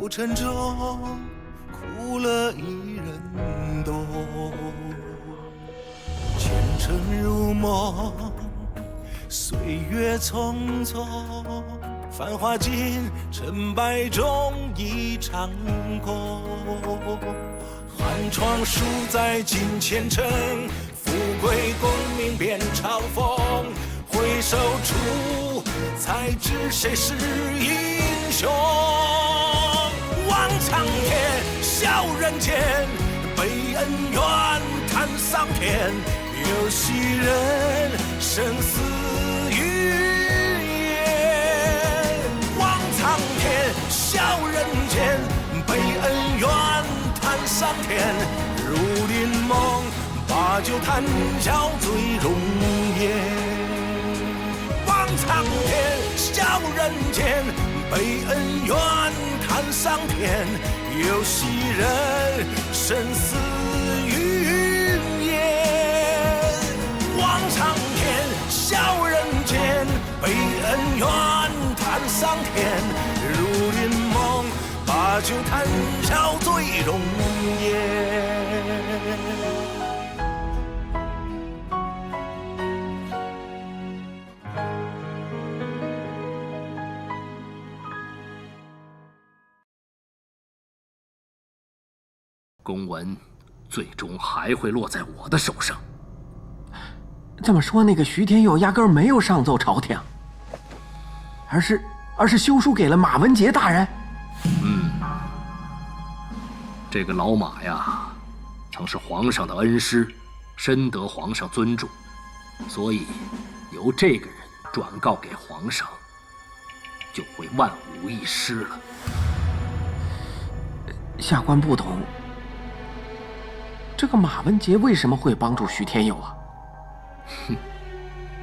浮沉中哭了一人多，前尘如梦，岁月匆匆，繁华尽，尘白中一场空。寒窗数载尽前程，富贵功名变嘲讽。回首处，才知谁是英雄。望苍天，笑人间，悲恩怨，叹桑田。有戏人，生死与言。望苍天，笑人间，悲恩怨，叹桑田。如临梦，把酒谈笑醉容颜。望苍天，笑人间，悲恩怨，叹桑田。有戏人，生死与言。望苍天，笑人间，悲恩怨，叹桑田。如临梦，把酒谈笑醉容颜。公文最终还会落在我的手上。这么说，那个徐天佑压根儿没有上奏朝廷，而是修书给了马文杰大人。这个老马呀，曾是皇上的恩师，深得皇上尊重，所以由这个人转告给皇上，就会万无一失了。下官不懂，这个马文杰为什么会帮助徐天佑啊？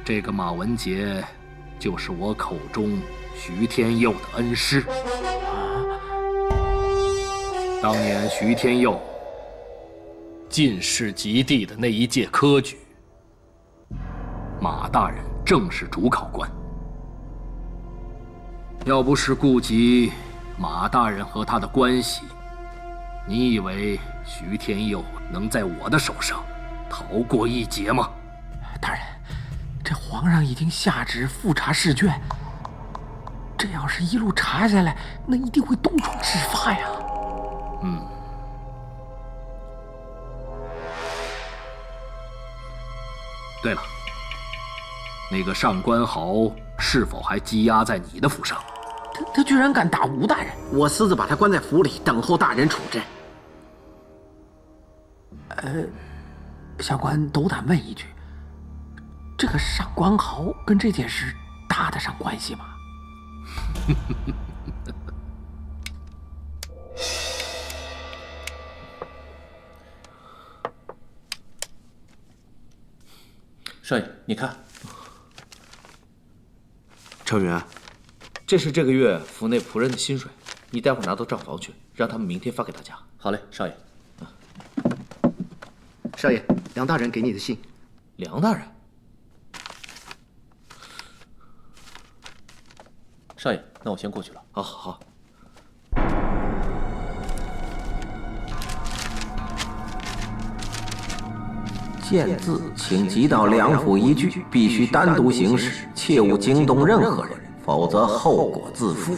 这个马文杰就是我口中徐天佑的恩师。当年徐天佑进士及第的那一届科举，马大人正是主考官。要不是顾及马大人和他的关系，你以为徐天佑能在我的手上逃过一劫吗？大人，这皇上已经下旨复查试卷，这要是一路查下来，那一定会东窗事发呀。对了，那个上官豪是否还羁押在你的府上？他居然敢打吴大人，我私自把他关在府里，等候大人处置。下官斗胆问一句，这个上官豪跟这件事搭得上关系吗？少爷，你看，程元，这是这个月府内仆人的薪水，你待会儿拿到账房去，让他们明天发给大家。好嘞，少爷。少爷，梁大人给你的信。梁大人，少爷，那我先过去了。好好好。见字请急到梁府一聚，必须单独行事，切勿惊动任何人，否则后果自负。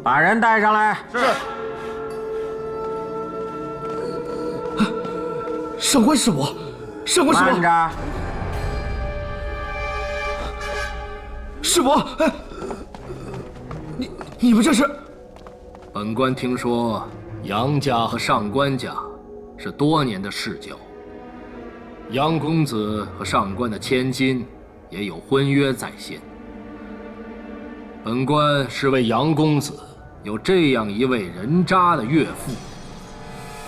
把人带上来。是。上官是我，上官是我。慢着。是我。哎，你们这是？本官听说杨家和上官家是多年的世交，杨公子和上官的千金也有婚约在先。本官是为杨公子有这样一位人渣的岳父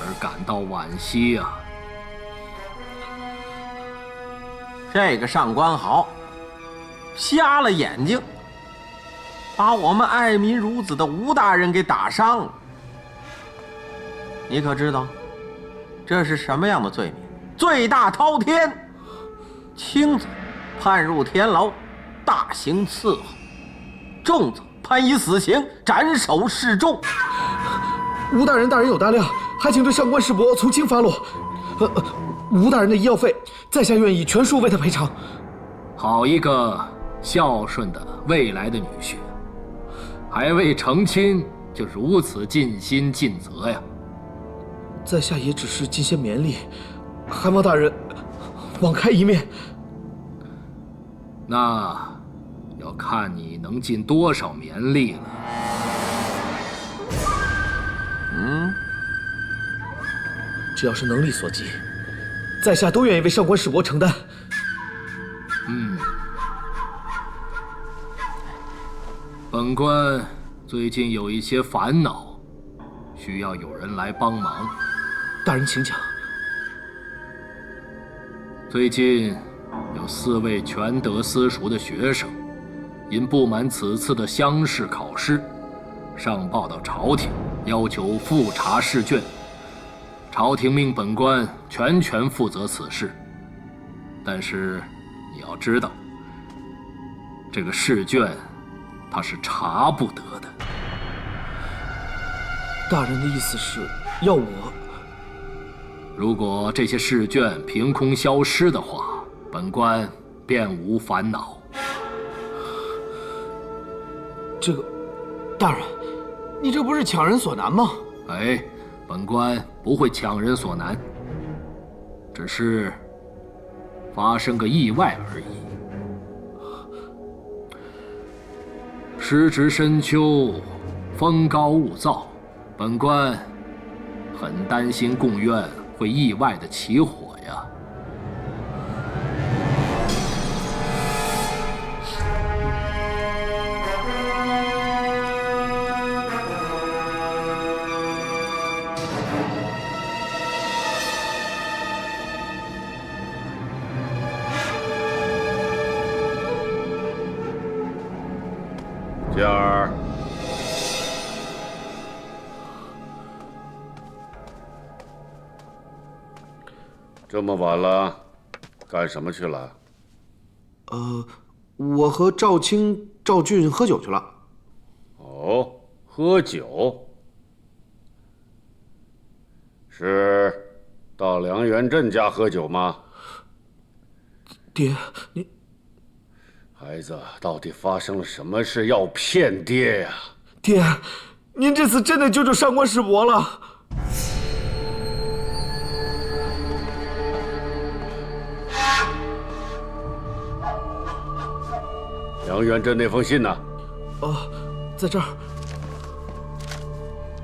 而感到惋惜啊！这个上官豪瞎了眼睛，把我们爱民如子的吴大人给打伤了。你可知道这是什么样的罪名？罪大滔天；轻则判入田牢，大刑伺候；重则判以死刑，斩首示众。吴大人大人有大量，还请对上官世伯从轻发落。吴大人的医药费，在下愿意全数为他赔偿。好一个孝顺的未来的女婿，还未成亲就如此尽心尽责呀！在下也只是尽些绵力，还望大人网开一面。那要看你能尽多少绵力了。只要是能力所及，在下都愿意为上官世伯承担。本官最近有一些烦恼，需要有人来帮忙。大人请讲。最近有4位全德私塾的学生，因不满此次的乡试考试，上报到朝廷，要求复查试卷。朝廷命本官全权负责此事，但是你要知道，这个试卷它是查不得的。大人的意思是要我？如果这些试卷凭空消失的话，本官便无烦恼。这个，大人，你这不是强人所难吗？哎，本官不会强人所难，只是发生个意外而已。时值深秋，风高物燥，本官很担心贡院会意外的起火呀。静儿，这么晚了，干什么去了？我和赵青、赵俊喝酒去了。哦，喝酒？是到梁元镇家喝酒吗？爹，你孩子，到底发生了什么事要骗爹呀？爹，您这次真的救上官世伯了。梁元镇那封信呢？在这儿。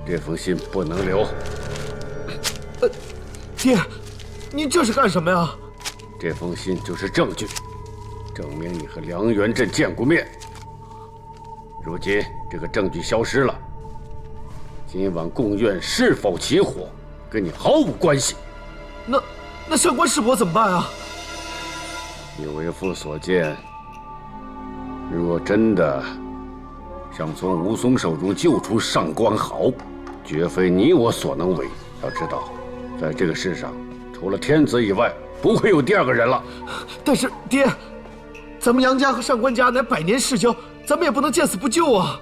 这封信不能留。爹，您这是干什么呀？这封信就是证据，证明你和梁元镇见过面。如今这个证据消失了，今晚贡院是否起火，跟你毫无关系。那上官世伯怎么办啊？你为父所见，若真的想从吴松手中救出上官豪，绝非你我所能为。要知道，在这个世上，除了天子以外，不会有第二个人了。但是爹，咱们杨家和上官家乃百年世交，咱们也不能见死不救啊！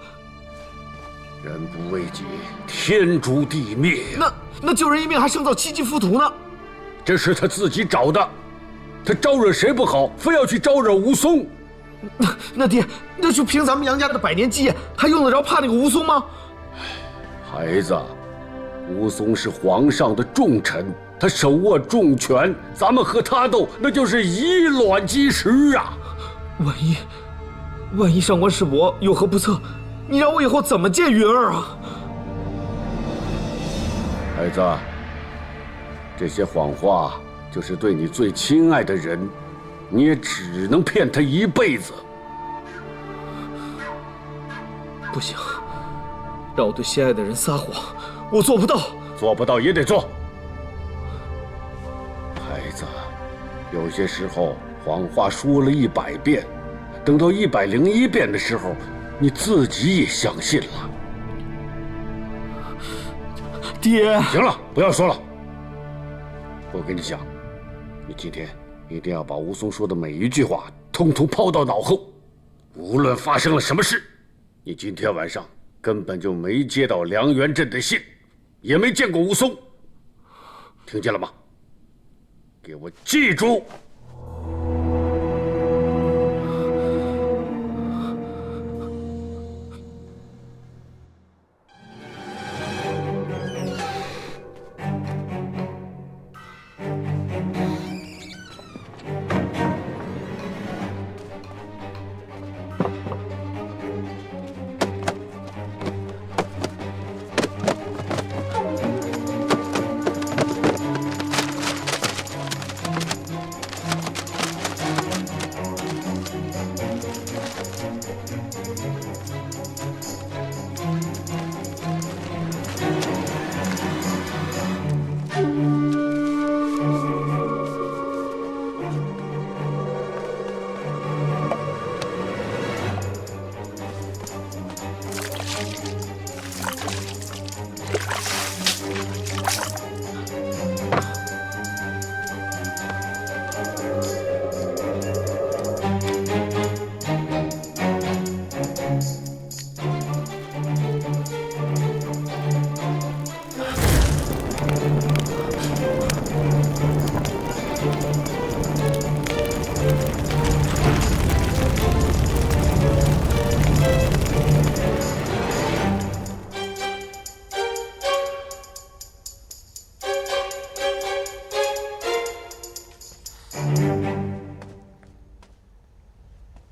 人不为己，天诛地灭呀！那救人一命还胜造7级浮屠呢？这是他自己找的，他招惹谁不好，非要去招惹吴松。那爹，那就凭咱们杨家的百年基业，还用得着怕那个吴松吗？孩子，吴松是皇上的重臣，他手握重权，咱们和他斗，那就是以卵击石啊！万一上官世伯有何不测，你让我以后怎么见云儿啊？孩子，这些谎话就是对你最亲爱的人，你也只能骗他一辈子。不行，让我对心爱的人撒谎，我做不到。做不到也得做。孩子，有些时候谎话说了100遍，等到101遍的时候，你自己也相信了。爹，行了，不要说了。我跟你讲，你今天一定要把吴松说的每一句话通通抛到脑后。无论发生了什么事，你今天晚上根本就没接到梁元镇的信，也没见过吴松，听见了吗？给我记住！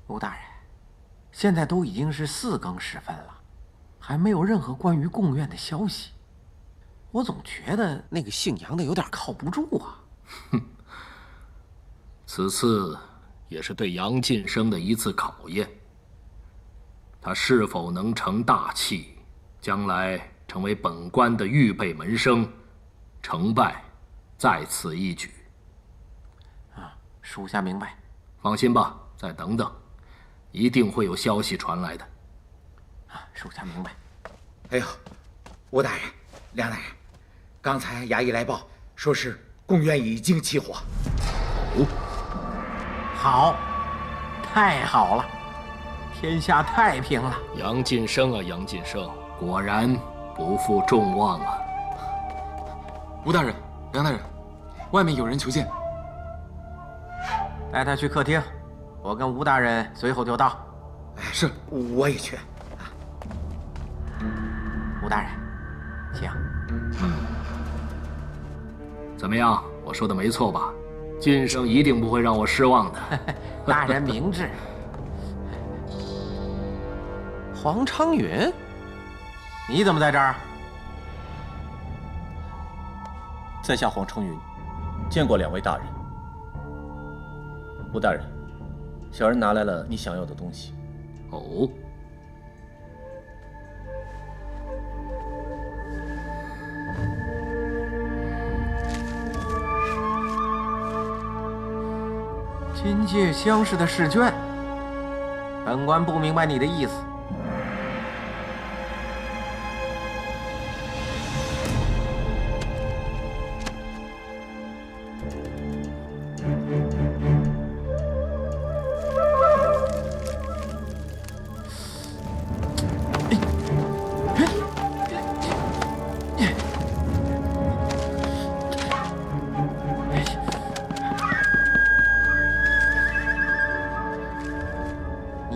吴大人，现在都已经是4更时分了，还没有任何关于贡院的消息。我总觉得那个姓杨的有点靠不住啊。哼，此次也是对杨晋生的一次考验。他是否能成大器，将来成为本官的预备门生，成败在此一举。属下明白。放心吧，再等等，一定会有消息传来的。属下明白。哎呦，吴大人、梁大人，刚才衙役来报，说是贡院已经起火。哦，好，太好了，天下太平了。杨晋生啊，杨晋生，果然不负众望啊。吴大人、梁大人，外面有人求见。带他去客厅，我跟吴大人随后就到。是，我也去。吴大人，请。怎么样？我说的没错吧？晋生一定不会让我失望的。大人明智。黄昌云，你怎么在这儿？在下黄承云，见过2位大人。吴大人，小人拿来了你想要的东西。哦，金界乡试的试卷，本官不明白你的意思。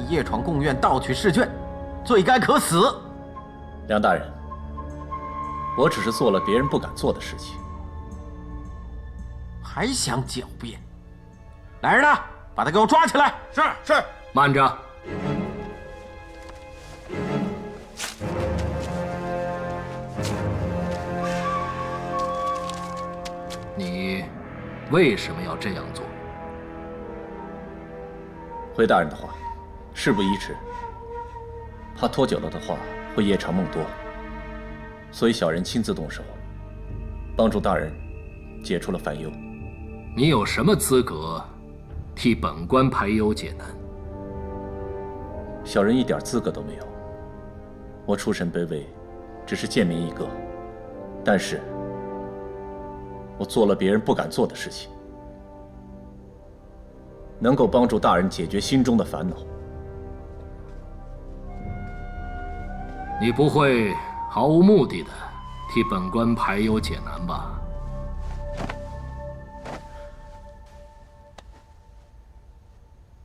夜闯贡院盗取试卷，罪该可死。梁大人，我只是做了别人不敢做的事情。还想狡辩？来人呐，把他给我抓起来！是。慢着。你为什么要这样做？回大人的话，事不宜迟，怕拖久了的话会夜长梦多，所以小人亲自动手，帮助大人解除了烦忧。你有什么资格替本官排忧解难？小人一点资格都没有，我出身卑微，只是贱民一个，但是我做了别人不敢做的事情。能够帮助大人解决心中的烦恼。你不会毫无目的的替本官排忧解难吧？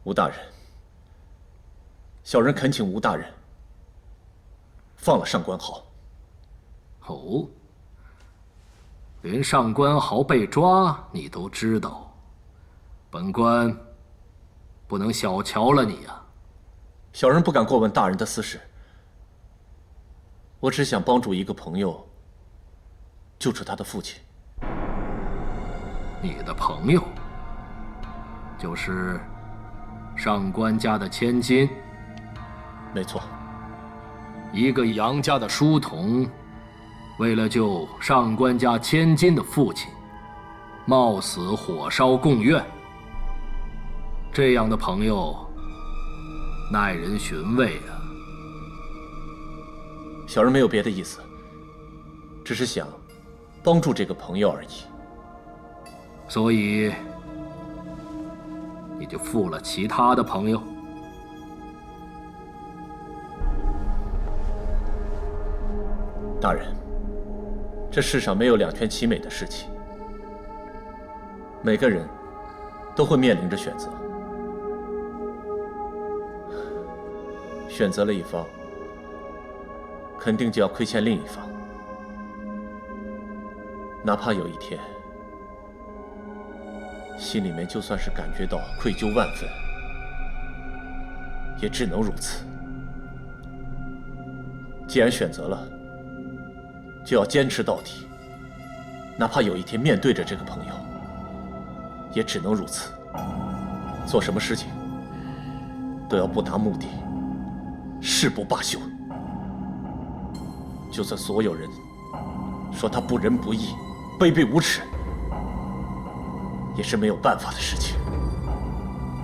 吴大人，小人恳请吴大人放了上官豪。哦，连上官豪被抓你都知道，本官不能小瞧了你啊！小人不敢过问大人的私事，我只想帮助一个朋友救出他的父亲。你的朋友就是上官家的千金？没错。一个杨家的书童，为了救上官家千金的父亲，冒死火烧贡院，这样的朋友耐人寻味啊！小人没有别的意思，只是想帮助这个朋友而已。所以你就负了其他的朋友？大人，这世上没有两全其美的事情，每个人都会面临着选择，选择了一方，肯定就要亏欠另一方，哪怕有一天心里面就算是感觉到愧疚万分，也只能如此。既然选择了，就要坚持到底，哪怕有一天面对着这个朋友，也只能如此。做什么事情都要不达目的，誓不罢休。就算所有人说他不仁不义、卑鄙无耻，也是没有办法的事情。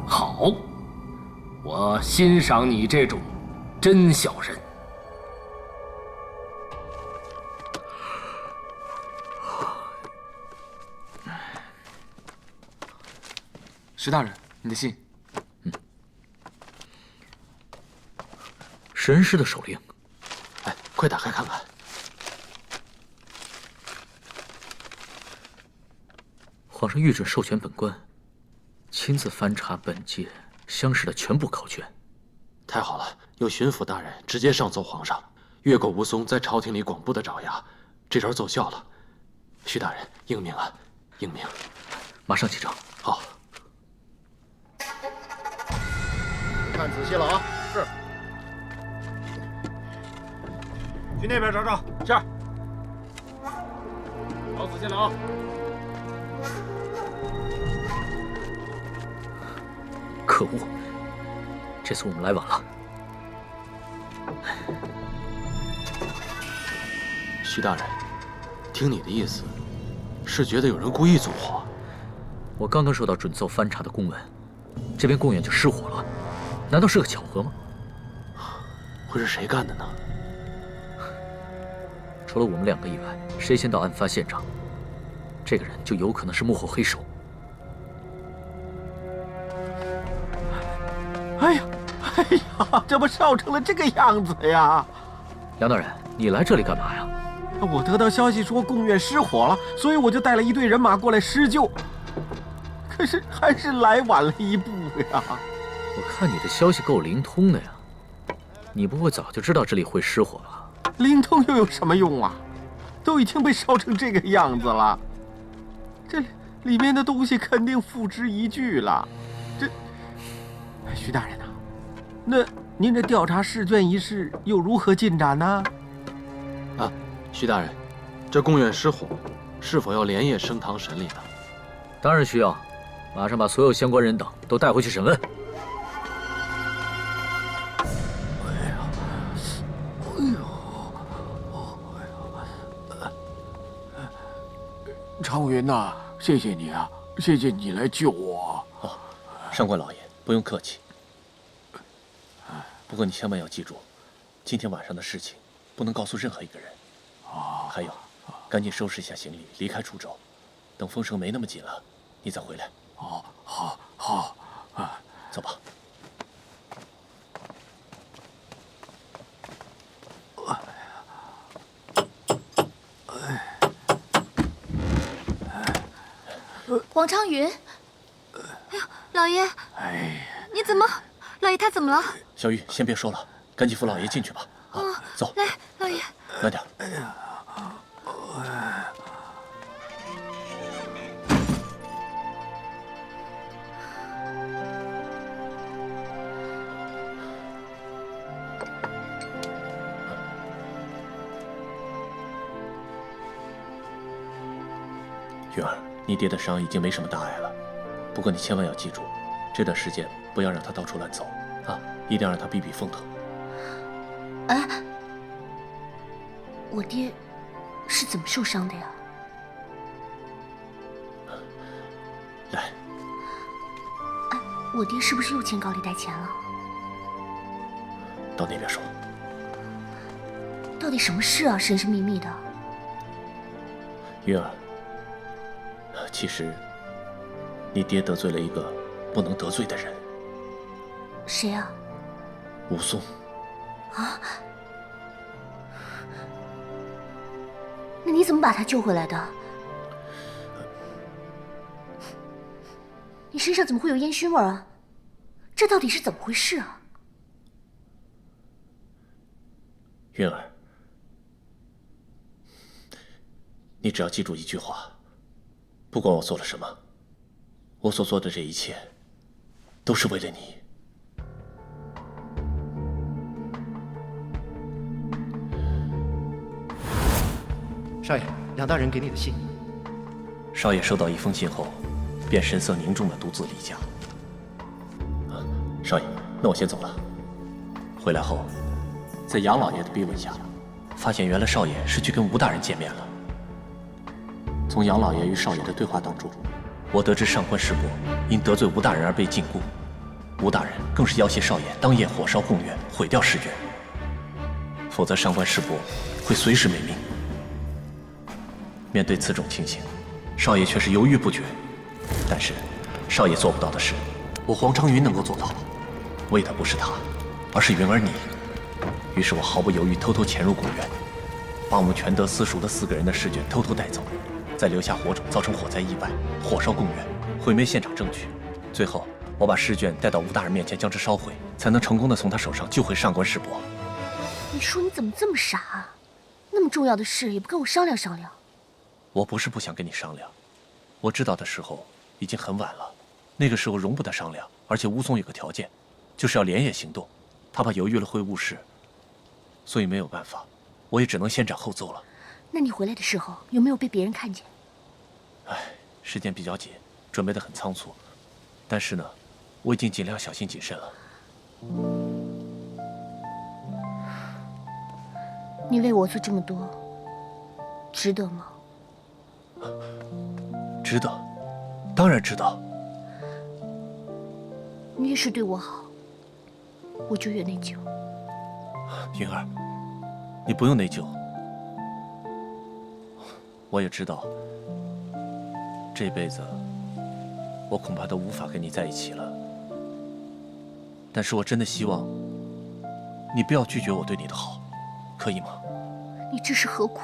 好，我欣赏你这种真小人。石大人，你的信。神师的手令。哎，快打开看看。皇上御准授权本官亲自翻查本届乡试的全部考卷。太好了，有巡抚大人直接上奏皇上，越过吴松在朝廷里广布的爪牙，这招奏效了。徐大人，英明啊，英明！马上启程。好。看仔细了啊！是。去那边找找。是。找仔细了啊！可恶，这次我们来晚了。徐大人，听你的意思，是觉得有人故意纵火？我刚刚收到准奏翻查的公文，这边贡院就失火了，难道是个巧合吗？会是谁干的呢？除了我们两个以外，谁先到案发现场，这个人就有可能是幕后黑手。哎呀，怎么烧成了这个样子呀？梁大人，你来这里干嘛呀？我得到消息说贡院失火了，所以我就带了一队人马过来施救。可是还是来晚了一步呀！我看你的消息够灵通的呀，你不会早就知道这里会失火吧？灵通又有什么用啊？都已经被烧成这个样子了，这里面的东西肯定付之一炬了。徐大人呐，那您这调查试卷一事又如何进展呢？啊，徐大人，这贡院失火，是否要连夜升堂审理呢？当然需要，马上把所有相关人等都带回去审问。常云呐，谢谢你啊，谢谢你来救我。哦，上官老爷，不用客气。不过你千万要记住，今天晚上的事情不能告诉任何一个人。还有，赶紧收拾一下行李，离开滁州。等风声没那么紧了，你再回来。好。啊，走吧。王昌云，哎呦，老爷，你怎么？老爷他怎么了？小玉，先别说了，赶紧扶老爷进去吧。啊，走。来，老爷，慢点。云儿，你爹的伤已经没什么大碍了，不过你千万要记住，这段时间不要让他到处乱走啊，一定要让他避避风头。哎，我爹是怎么受伤的呀？来，哎，我爹是不是又欠高利贷钱了？到那边说。到底什么事啊？神神秘秘的。云儿。其实，你爹得罪了一个不能得罪的人。谁啊？武松。啊？那你怎么把他救回来的？你身上怎么会有烟熏味啊？这到底是怎么回事啊？云儿，你只要记住一句话。不管我做了什么，我所做的这一切，都是为了你。少爷，梁大人给你的信。少爷收到一封信后，便神色凝重地独自离家。少爷，那我先走了。回来后，在杨老爷的逼问下，发现原来少爷是去跟吴大人见面了。从杨老爷与少爷的对话当中，我得知上官师伯因得罪吴大人而被禁锢，吴大人更是要挟少爷当夜火烧贡院，毁掉试卷，否则上官师伯会随时没命。面对此种情形，少爷却是犹豫不决。但是，少爷做不到的事，我黄昌云能够做到。为的不是他，而是云儿你。于是我毫不犹豫，偷偷潜入贡院，把我们全德私塾的4个人的试卷偷偷带走。再留下火种，造成火灾意外，火烧贡院，毁灭现场证据。最后，我把试卷带到吴大人面前，将之烧毁，才能成功的从他手上救回上官师伯。你说你怎么这么傻啊？那么重要的事也不跟我商量商量？我不是不想跟你商量，我知道的时候已经很晚了，那个时候容不得商量。而且吴松有个条件，就是要连夜行动，他怕犹豫了会误事，所以没有办法，我也只能先斩后奏了。那你回来的时候有没有被别人看见？唉，时间比较紧，准备得很仓促，但是呢，我已经尽量小心谨慎了。你为我做这么多，值得吗？值得，当然值得。你越是对我好，我就越内疚。云儿，你不用内疚。我也知道，这辈子我恐怕都无法跟你在一起了。但是我真的希望你不要拒绝我对你的好，可以吗？你这是何苦？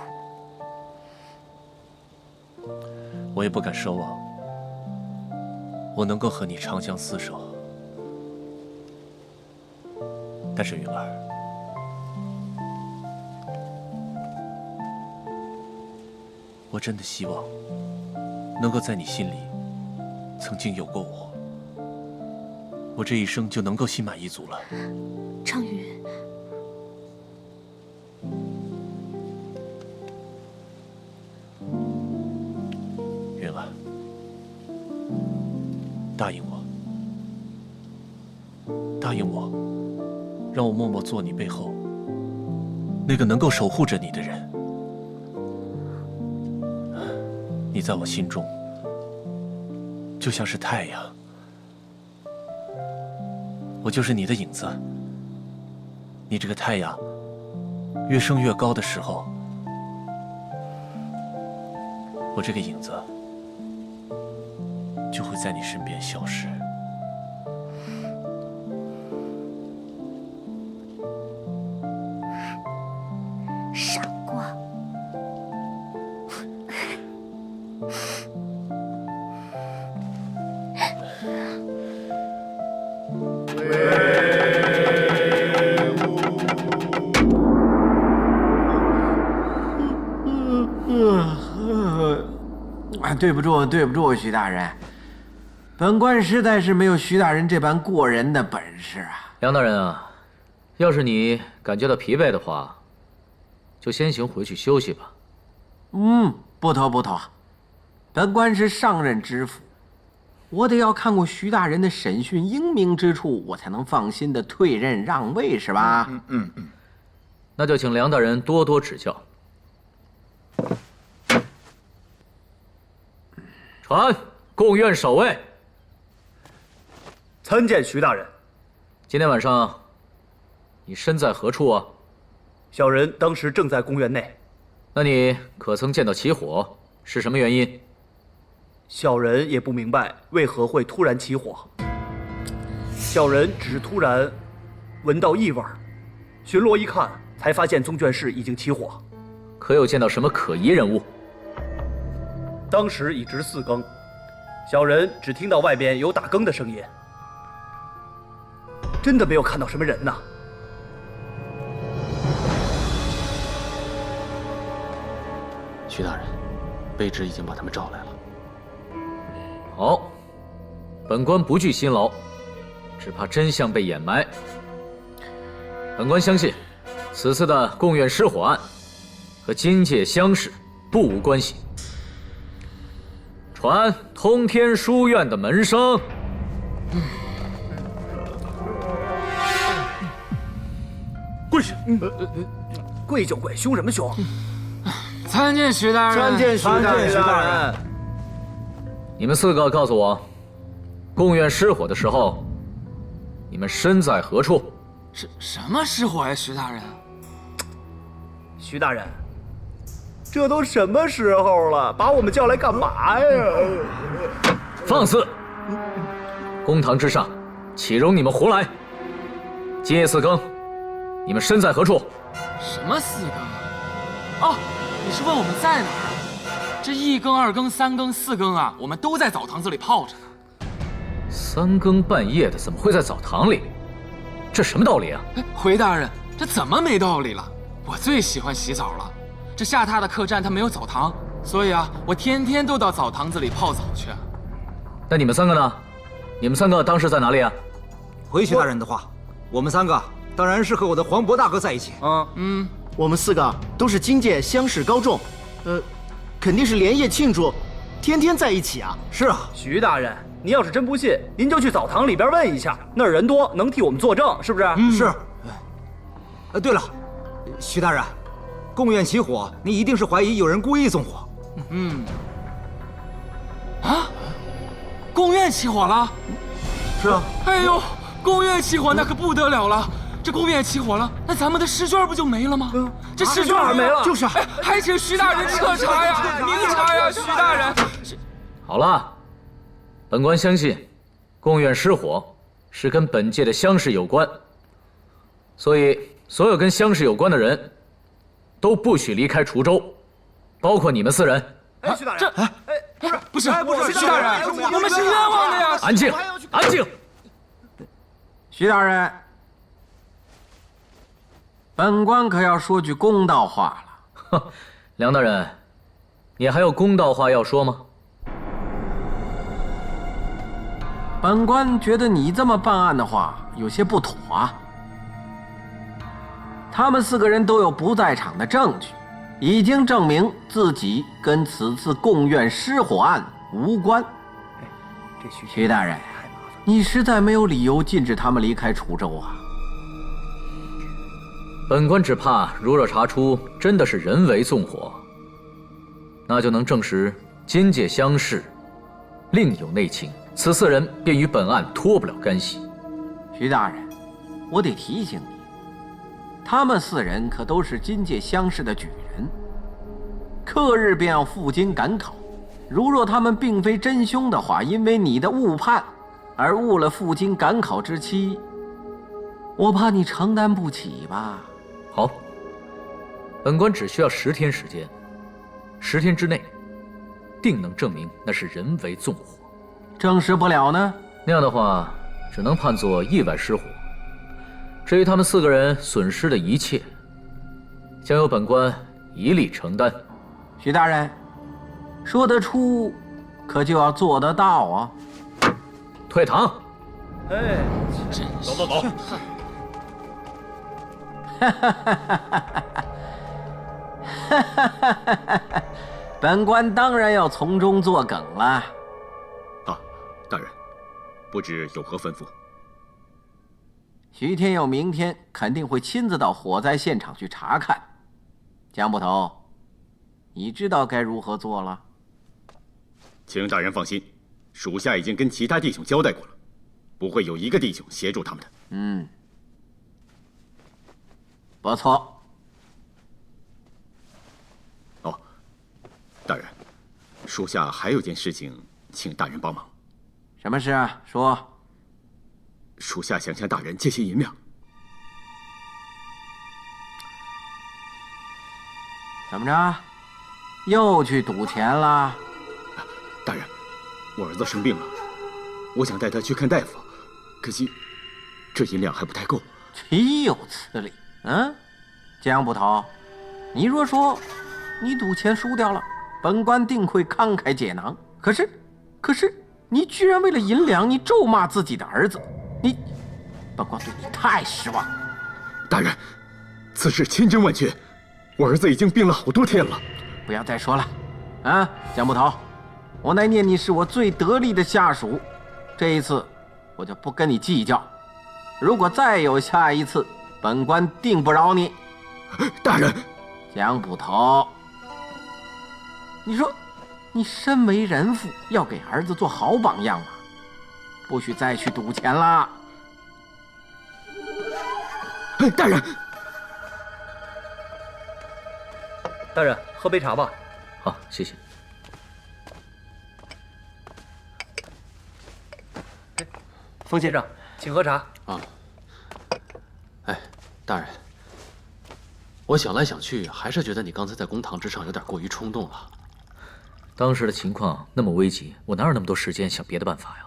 我也不敢奢望我能够和你长相厮守。但是云儿，我真的希望能够在你心里曾经有过我，我这一生就能够心满意足了。昌云，云儿，答应我，答应我，让我默默做你背后那个能够守护着你的人。你在我心中就像是太阳，我就是你的影子。你这个太阳越升越高的时候，我这个影子就会在你身边消失。对不住，徐大人，本官实在是没有徐大人这般过人的本事啊。梁大人啊，要是你感觉到疲惫的话，就先行回去休息吧。不妥，本官是上任知府，我得要看过徐大人的审讯英明之处，我才能放心的退任让位，是吧？那就请梁大人多多指教。传贡院守卫。参见徐大人。今天晚上你身在何处啊？小人当时正在公园内。那你可曾见到起火？是什么原因？小人也不明白为何会突然起火。小人只是突然闻到异味，巡逻一看，才发现宗卷室已经起火。可有见到什么可疑人物？当时已值4更，小人只听到外边有打更的声音，真的没有看到什么人呐。徐大人，卑职已经把他们召来了。好，本官不惧辛劳，只怕真相被掩埋。本官相信，此次的贡院失火案和金界乡试不无关系。传通天书院的门生。跪下！跪就跪，凶什么凶？参见徐大人。参见徐大人。你们4个告诉我，贡院失火的时候，你们身在何处？什么失火呀，徐大人？徐大人，这都什么时候了，把我们叫来干嘛呀？放肆！公堂之上，岂容你们胡来？今夜4更，你们身在何处？什么4更啊？哦，你是问我们在哪儿？这1更、2更、3更、4更啊，我们都在澡堂子里泡着呢。3更半夜的，怎么会在澡堂里？这什么道理啊？回大人，这怎么没道理了？我最喜欢洗澡了。这下榻的客栈它没有澡堂，所以啊，我天天都到澡堂子里泡澡去。那你们3个呢？你们3个当时在哪里啊？回徐大人的话，我们3个当然是和我的黄渤大哥在一起。我们4个都是金界乡试高中，肯定是连夜庆祝，天天在一起啊。是啊，徐大人，您要是真不信，您就去澡堂里边问一下，那儿人多，能替我们作证，是不是？是。对了，徐大人，贡院起火，您一定是怀疑有人故意纵火。贡院起火了？是啊。哎呦，贡院起火那可不得了了！这贡院起火了，那咱们的试卷不就没了吗？这试卷没了，就是啊。还请徐大人彻查呀，明查呀，徐大人。好了，本官相信，贡院失火是跟本届的乡试有关，所以所有跟乡试有关的人都不许离开滁州，包括你们4人。徐大人，不是，徐大人，我们是冤枉的呀！安静，安静。徐大人，本官可要说句公道话了。梁大人，你还有公道话要说吗？本官觉得你这么办案的话有些不妥啊。他们4个人都有不在场的证据，已经证明自己跟此次贡院失火案无关。徐大人，你实在没有理由禁止他们离开滁州啊。本官只怕，如若查出真的是人为纵火，那就能证实金界乡试另有内情，此4人便与本案脱不了干系。徐大人，我得提醒你，他们4人可都是金界乡试的举人，刻日便要赴京赶考。如若他们并非真凶的话，因为你的误判而误了赴京赶考之期，我怕你承担不起吧。好，本官只需要10天时间，10天之内，定能证明那是人为纵火。证实不了呢？那样的话，只能判作意外失火。至于他们4个人损失的一切，将由本官一力承担。徐大人，说得出可就要做得到啊！退堂。哎，走走走。本官当然要从中作梗了。啊，大人，不知有何吩咐？徐天佑明天肯定会亲自到火灾现场去查看。江捕头，你知道该如何做了？请大人放心，属下已经跟其他弟兄交代过了，不会有一个弟兄协助他们的。嗯，不错。哦，大人，属下还有件事情，请大人帮忙。什么事啊？说。属下想向大人借些银两。怎么着？又去赌钱了？大人，我儿子生病了，我想带他去看大夫，可惜这银两还不太够。岂有此理！江捕头，你若说你赌钱输掉了，本官定会慷慨解囊。可是你居然为了银两，你咒骂自己的儿子。本官对你太失望。大人，此事千真万确，我儿子已经病了好多天了。不要再说了，江捕头，我乃念你是我最得力的下属，这一次我就不跟你计较。如果再有下一次，本官定不饶你。大人，江捕头，你说你身为人父，要给儿子做好榜样嘛，不许再去赌钱啦。大人，大人，喝杯茶吧。好，谢谢。风先生，请喝茶。啊。哎，大人，我想来想去，还是觉得你刚才在公堂之上有点过于冲动了。当时的情况那么危急，我哪有那么多时间想别的办法呀？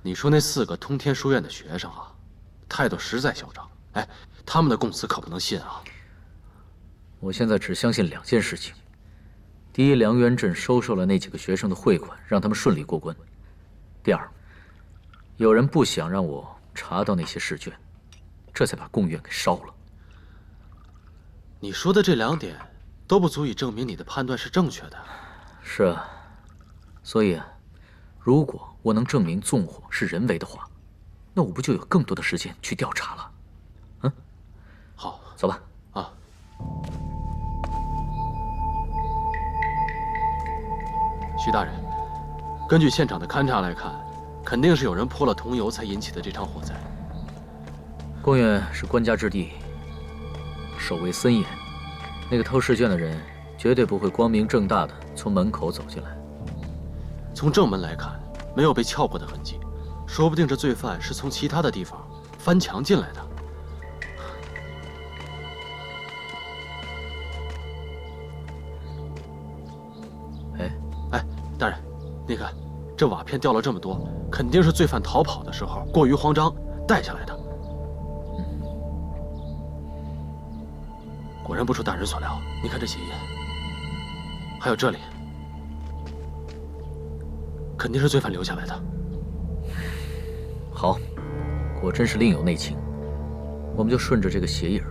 你说那4个通天书院的学生啊，态度实在嚣张。哎，他们的供词可不能信啊！我现在只相信2件事情：第一，梁元镇收受了那几个学生的汇款，让他们顺利过关；第二，有人不想让我查到那些试卷，这才把贡院给烧了。你说的这2点都不足以证明你的判断是正确的。是啊，所以如果我能证明纵火是人为的话，那我不就有更多的时间去调查了？好，走吧。啊。徐大人，根据现场的勘查来看，肯定是有人泼了桐油才引起的这场火灾。贡院是官家之地，守卫森严，那个偷试卷的人绝对不会光明正大的从门口走进来。从正门来看，没有被撬过的痕迹，说不定这罪犯是从其他的地方翻墙进来的。哎，大人，你看，这瓦片掉了这么多，肯定是罪犯逃跑的时候过于慌张带下来的。果然不出大人所料，你看这血印，还有这里，肯定是罪犯留下来的。好，果真是另有内情，我们就顺着这个鞋印，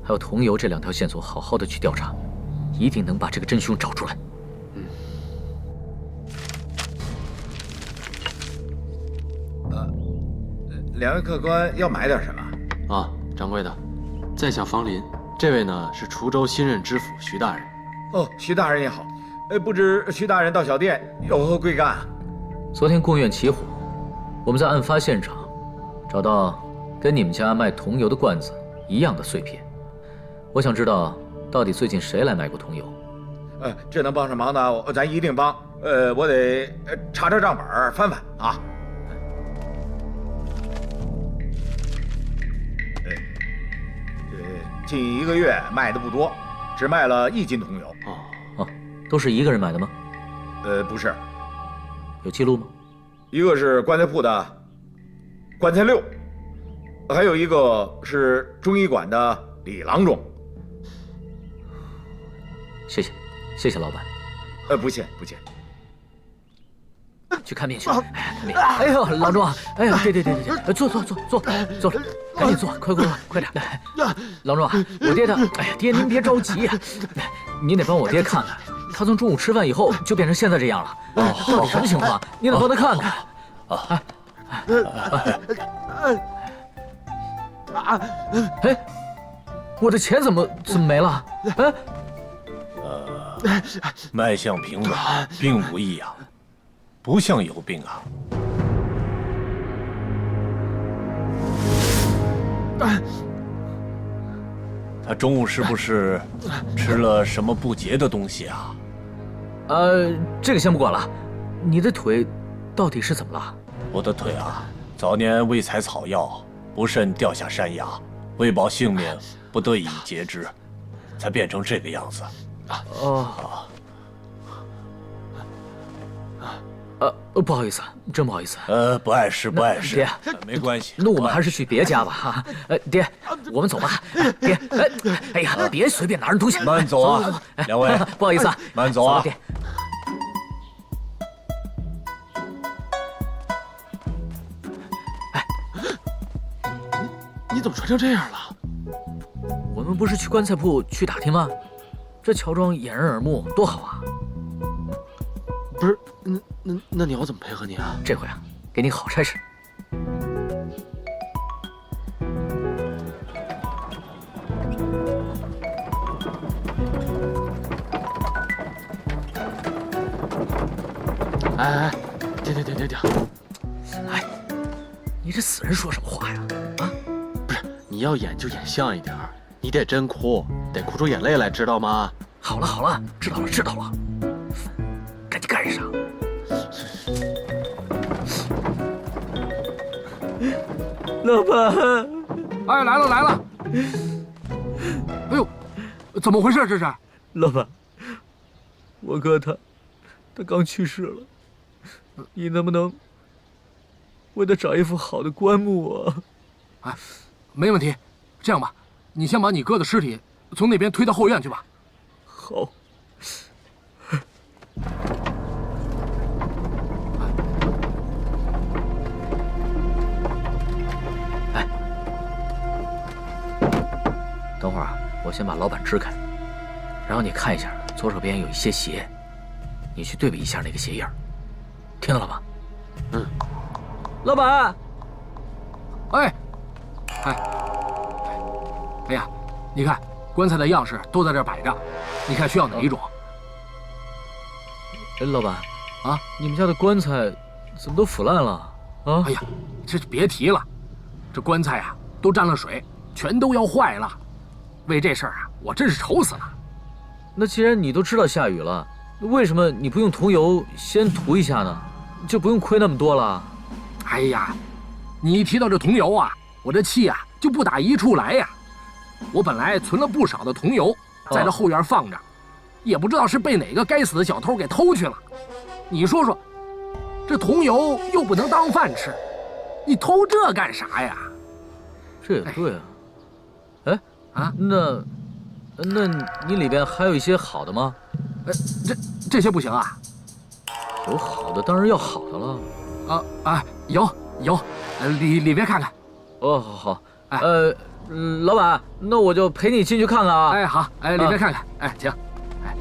还有桐油这2条线索，好好的去调查，一定能把这个真凶找出来。2位客官要买点什么？啊，掌柜的，在下方林，这位呢是滁州新任知府徐大人。哦，徐大人也好。不知徐大人到小店有何贵干？昨天贡院起火，我们在案发现场找到跟你们家卖桐油的罐子一样的碎片。我想知道，到底最近谁来买过桐油？这能帮上忙的，咱一定帮。我得查查账本，翻翻啊。近1个月卖的不多，只卖了1斤桐油。哦，都是一个人买的吗？不是。有记录吗？一个是棺材铺的棺材六，还有一个是中医馆的李郎中。谢谢，谢谢老板。不谢不谢。去看病去。看病。哎呦，郎中，哎呀，对，坐，赶紧坐，快点。郎中啊，我爹他，哎呀，爹您别着急呀，您得帮我爹看看，他从中午吃饭以后就变成现在这样了。到底什么情况？您得帮他看看。哎，我的钱怎么没了？哎。脉象平稳，并无异样，不像有病啊。他中午是不是吃了什么不洁的东西啊？这个先不管了，你的腿到底是怎么了？我的腿啊，早年未采草药，不慎掉下山崖，为保性命，不得已截肢，才变成这个样子。不好意思，真不好意思。不碍事，爹，没关系。那我们还是去别家吧，哈。爹，我们走吧。爹，哎呀，别随便拿人东西。慢走啊，走。两位，不好意思啊，慢走啊。爹。你怎么穿成这样了？我们不是去棺材铺去打听吗？这乔装掩人耳目，多好啊！不是，那你要怎么配合你啊？这回啊，给你好差事。哎，停！哎，你这死人说什么话呀？啊，不是，你要演就演像一点儿，你得真哭，得哭出眼泪来，知道吗？好了，知道了，赶紧干上！老板，哎，来了！哎呦，怎么回事？这是？老板，我哥他刚去世了，你能不能为他找一副好的棺木啊？哎，没问题。这样吧，你先把你哥的尸体从那边推到后院去吧。好。哎，等会儿啊，我先把老板支开，然后你看一下左手边有一些鞋，你去对比一下那个鞋印儿，听到了吗？嗯。老板。哎呀，你看棺材的样式都在这摆着，你看需要哪一种？哎，老板，啊，你们家的棺材怎么都腐烂了啊？哎呀，这别提了，这棺材啊都沾了水，全都要坏了。为这事儿啊，我真是愁死了。那既然你都知道下雨了，为什么你不用桐油先涂一下呢？就不用亏那么多了。哎呀，你一提到这桐油啊，我这气啊就不打一处来呀。我本来存了不少的桐油，在这后院放着，也不知道是被哪个该死的小偷给偷去了。你说说，这桐油又不能当饭吃，你偷这干啥呀？这也对啊。哎啊，那你里边还有一些好的吗？这些不行啊。有好的当然要好的了。有，里边看看。哦，好。老板，那我就陪你进去看看啊。哎，好，里边看看。哎，行。哎，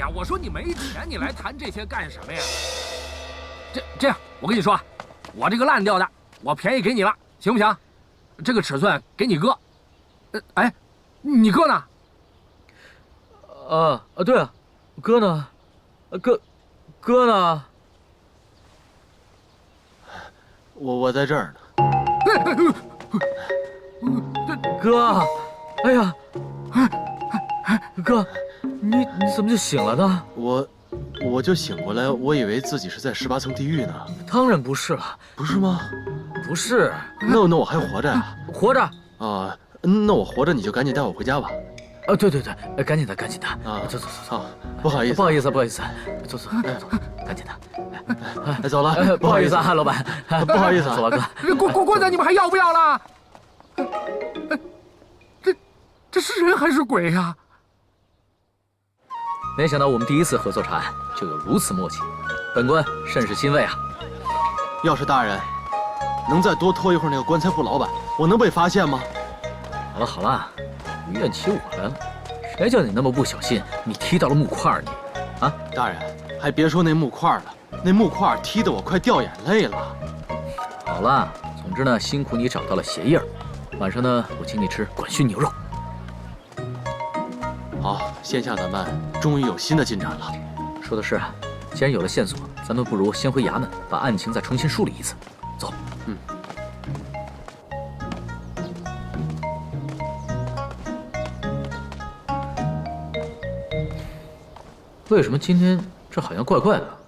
呀！我说你没钱，你来谈这些干什么呀？这样，我跟你说，我这个烂掉的，我便宜给你了，行不行？这个尺寸给你哥。哎，你哥呢？对啊，哥呢？哥呢？我在这儿呢。哥，哎呀，哥，你怎么就醒了呢？我就醒过来，我以为自己是在18层地狱呢。当然不是了。不是吗？不是。那我还活着呀？活着。啊，那我活着你就赶紧带我回家吧。对，赶紧的啊！走，不好意思，走，赶紧的。走了，不好意思啊，老板，不好意思，走了哥。棍子，你们还要不要了？这是人还是鬼呀？没想到我们第一次合作查案就有如此默契，本官甚是欣慰啊！要是大人能再多拖一会儿那个棺材铺老板，我能被发现吗？好了，于愿起我来了，谁叫你那么不小心，你踢到了木块你啊！大人，还别说那木块了，那木块踢得我快掉眼泪了。好了，总之呢，辛苦你找到了鞋印儿，晚上呢，我请你吃管熏牛肉。好，线下咱们终于有新的进展了。说的是，既然有了线索，咱们不如先回衙门，把案情再重新梳理一次。走。为什么今天这好像怪怪的？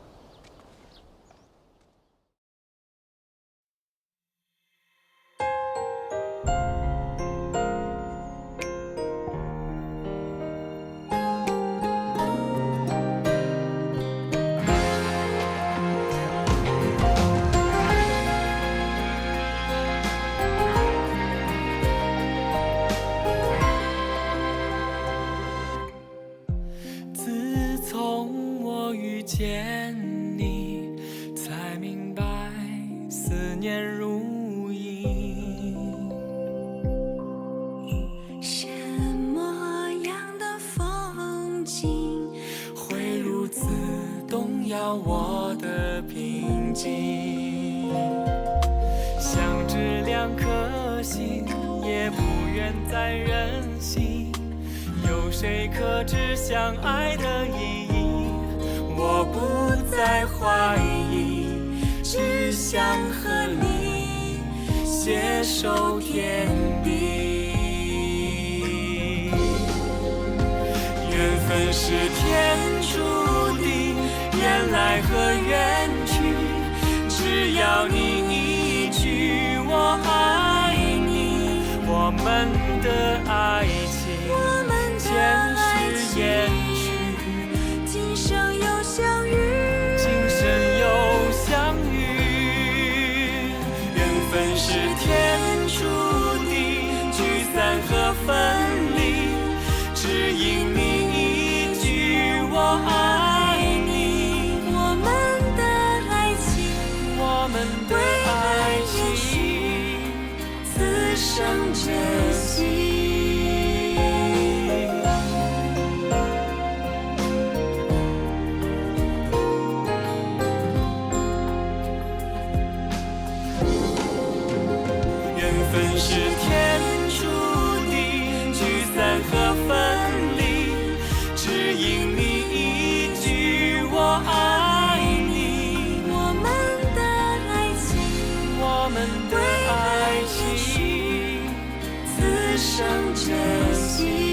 见你，才明白思念如影。什么样的风景会如此动摇我的平静？相知两颗心，也不愿再任性。有谁可知相爱的意义？我不再怀疑，只想和你携手天地。缘分是天注定，缘来和缘去，只要你一句我爱你，我们的爱情前世延续，今生又相遇，今生又相遇。缘分是天注定，聚散和分离，只因你一句我爱你，我们的爱情，我们的爱情，此生珍惜。是天注定，聚散和分离，只因你一句我爱你，我们的爱情，我们的爱情，此生珍惜。